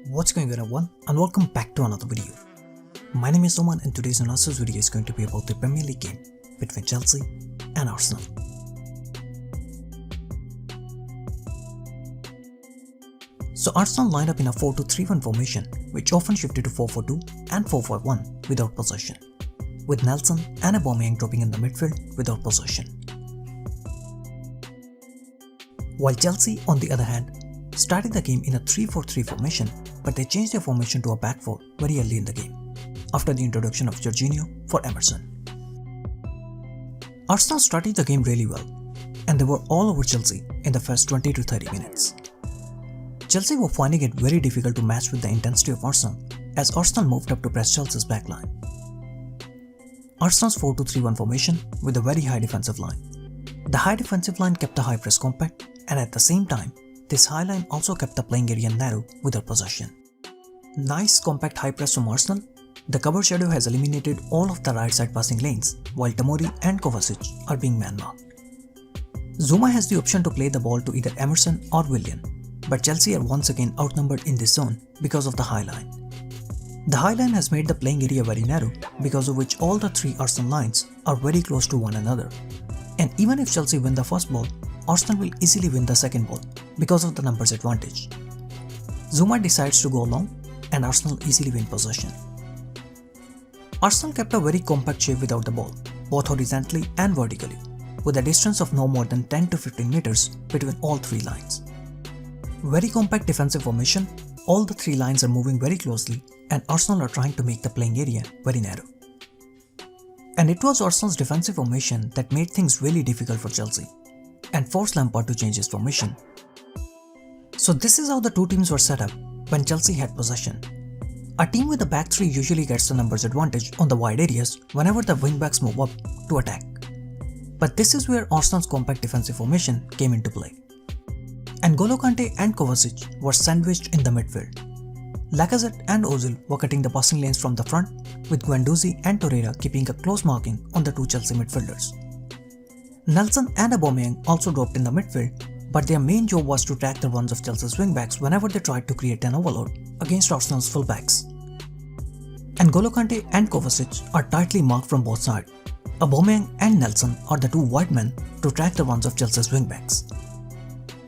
What's going on everyone, and welcome back to another video. My name is Oman and today's analysis video is going to be about the Premier League game between Chelsea and Arsenal. So Arsenal lined up in a 4-2-3-1 formation which often shifted to 4-4-2 and 4-5-1 without possession, with Nelson and Aubameyang dropping in the midfield without possession. While Chelsea, on the other hand, started the game in a 3-4-3 formation, but they changed their formation to a back four very early in the game, after the introduction of Jorginho for Emerson. Arsenal started the game really well, and they were all over Chelsea in the first 20 to 30 minutes. Chelsea were finding it very difficult to match with the intensity of Arsenal, as Arsenal moved up to press Chelsea's backline. Arsenal's 4-2-3-1 formation with a very high defensive line. The high defensive line kept the high press compact, and at the same time, this high line also kept the playing area narrow without possession. Nice compact high press from Arsenal. The cover shadow has eliminated all of the right side passing lanes, while Tomori and Kovacic are being man-marked. Zouma has the option to play the ball to either Emerson or Willian, but Chelsea are once again outnumbered in this zone because of the high line. The high line has made the playing area very narrow, because of which all the three Arsenal lines are very close to one another. And even if Chelsea win the first ball, Arsenal will easily win the second ball because of the numbers advantage. Zouma decides to go long and Arsenal easily win possession. Arsenal kept a very compact shape without the ball, both horizontally and vertically, with a distance of no more than 10 to 15 meters between all three lines. Very compact defensive formation, all the three lines are moving very closely and Arsenal are trying to make the playing area very narrow. And it was Arsenal's defensive formation that made things really difficult for Chelsea and forced Lampard to change his formation. So this is how the two teams were set up when Chelsea had possession. A team with a back three usually gets the numbers advantage on the wide areas whenever the wingbacks move up to attack. But this is where Arsenal's compact defensive formation came into play. And N'Golo Kante and Kovacic were sandwiched in the midfield. Lacazette and Ozil were cutting the passing lanes from the front, with Guendouzi and Torreira keeping a close marking on the two Chelsea midfielders. Nelson and Aubameyang also dropped in the midfield, but their main job was to track the runs of Chelsea's wingbacks whenever they tried to create an overload against Arsenal's fullbacks. And N'Golo Kante and Kovacic are tightly marked from both sides. Aubameyang and Nelson are the two wide men to track the runs of Chelsea's wingbacks.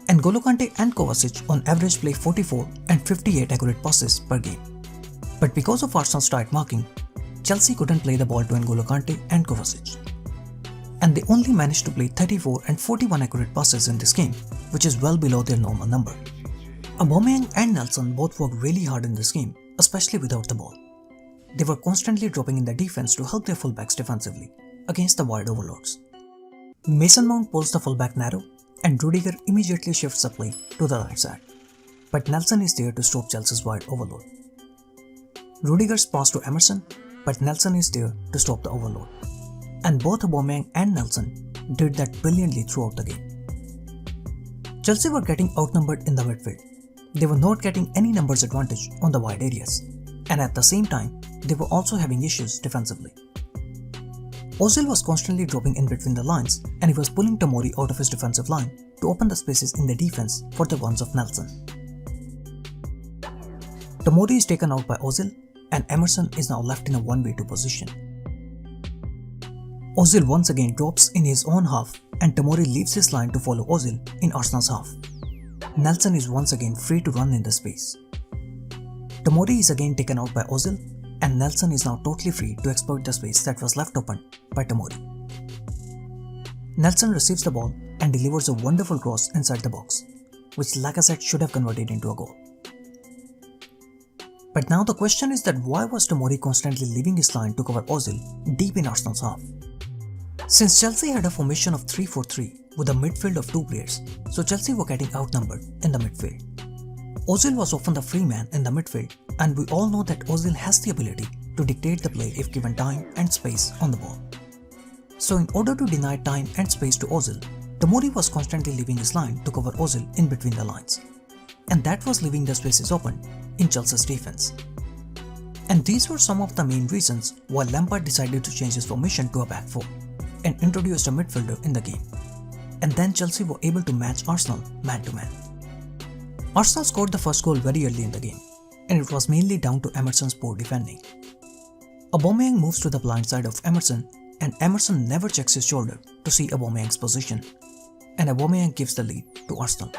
And N'Golo Kante and Kovacic on average play 44 and 58 accurate passes per game. But because of Arsenal's tight marking, Chelsea couldn't play the ball to N'Golo Kante and Kovacic. And they only managed to play 34 and 41 accurate passes in this game, which is well below their normal number. Aubameyang and Nelson both worked really hard in this game, especially without the ball. They were constantly dropping in the defense to help their fullbacks defensively against the wide overloads. Mason Mount pulls the fullback narrow, and Rudiger immediately shifts the play to the right side. But Nelson is there to stop Chelsea's wide overload. Rudiger's pass to Emerson, but Nelson is there to stop the overload. And both Aubameyang and Nelson did that brilliantly throughout the game. Chelsea were getting outnumbered in the midfield. They were not getting any numbers advantage on the wide areas, and at the same time, they were also having issues defensively. Ozil was constantly dropping in between the lines, and he was pulling Tomori out of his defensive line to open the spaces in the defense for the runs of Nelson. Tomori is taken out by Ozil, and Emerson is now left in a 1v2 position. Ozil once again drops in his own half, and Tomori leaves his line to follow Ozil in Arsenal's half. Nelson is once again free to run in the space. Tomori is again taken out by Ozil, and Nelson is now totally free to exploit the space that was left open by Tomori. Nelson receives the ball and delivers a wonderful cross inside the box, which Lacazette should have converted into a goal. But now the question is that why was Tomori constantly leaving his line to cover Ozil deep in Arsenal's half? Since Chelsea had a formation of 3-4-3 with a midfield of two players, so Chelsea were getting outnumbered in the midfield. Ozil was often the free man in the midfield, and we all know that Ozil has the ability to dictate the play if given time and space on the ball. So in order to deny time and space to Ozil, Tomori was constantly leaving his line to cover Ozil in between the lines, and that was leaving the spaces open in Chelsea's defense. And these were some of the main reasons why Lampard decided to change his formation to a back four and introduced a midfielder in the game. And then Chelsea were able to match Arsenal man to man. Arsenal scored the first goal very early in the game, and it was mainly down to Emerson's poor defending. Aubameyang moves to the blind side of Emerson, and Emerson never checks his shoulder to see Aubameyang's position, and Aubameyang gives the lead to Arsenal.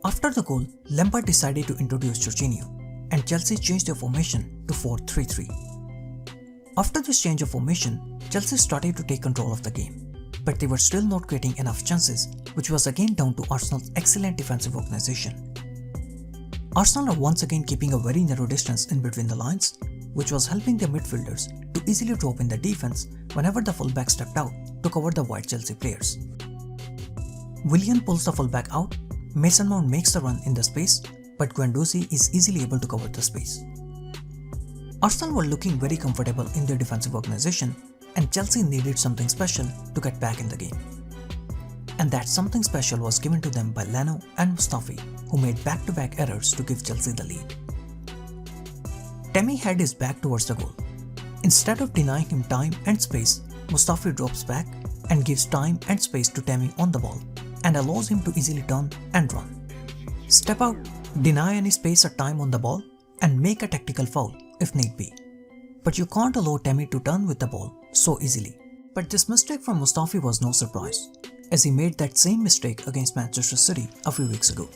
After the goal, Lampard decided to introduce Jorginho, and Chelsea changed their formation to 4-3-3. After this change of formation, Chelsea started to take control of the game, but they were still not creating enough chances, which was again down to Arsenal's excellent defensive organisation. Arsenal are once again keeping a very narrow distance in between the lines, which was helping their midfielders to easily drop in the defense whenever the fullback stepped out to cover the wide Chelsea players. Willian pulls the fullback out, Mason Mount makes the run in the space, but Guendouzi is easily able to cover the space. Arsenal were looking very comfortable in their defensive organisation, and Chelsea needed something special to get back in the game. And that something special was given to them by Leno and Mustafi, who made back-to-back errors to give Chelsea the lead. Tammy had his back towards the goal. Instead of denying him time and space, Mustafi drops back and gives time and space to Tammy on the ball and allows him to easily turn and run. Step out, deny any space or time on the ball, and make a tactical foul if need be. But you can't allow Tammy to turn with the ball so easily. But this mistake from Mustafi was no surprise, as he made that same mistake against Manchester City a few weeks ago,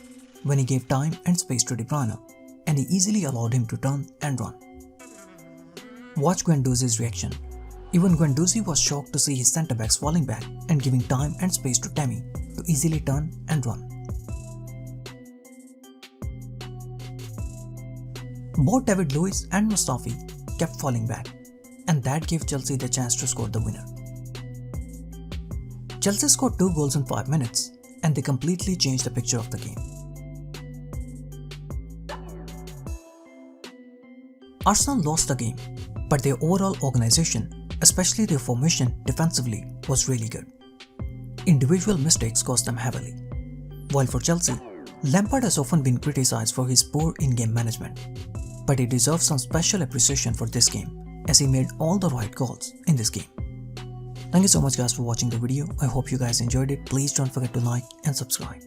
when he gave time and space to De Bruyne, and he easily allowed him to turn and run. Watch Guendouzi's reaction. Even Guendouzi was shocked to see his centre-backs falling back and giving time and space to Tammy to easily turn and run. Both David Luiz and Mustafi kept falling back, and that gave Chelsea the chance to score the winner. Chelsea scored 2 goals in 5 minutes, and they completely changed the picture of the game. Arsenal lost the game, but their overall organisation, especially their formation defensively, was really good. Individual mistakes cost them heavily. While for Chelsea, Lampard has often been criticised for his poor in-game management, but he deserves some special appreciation for this game, as he made all the right calls in this game. Thank you so much guys for watching the video. I hope you guys enjoyed it. Please don't forget to like and subscribe.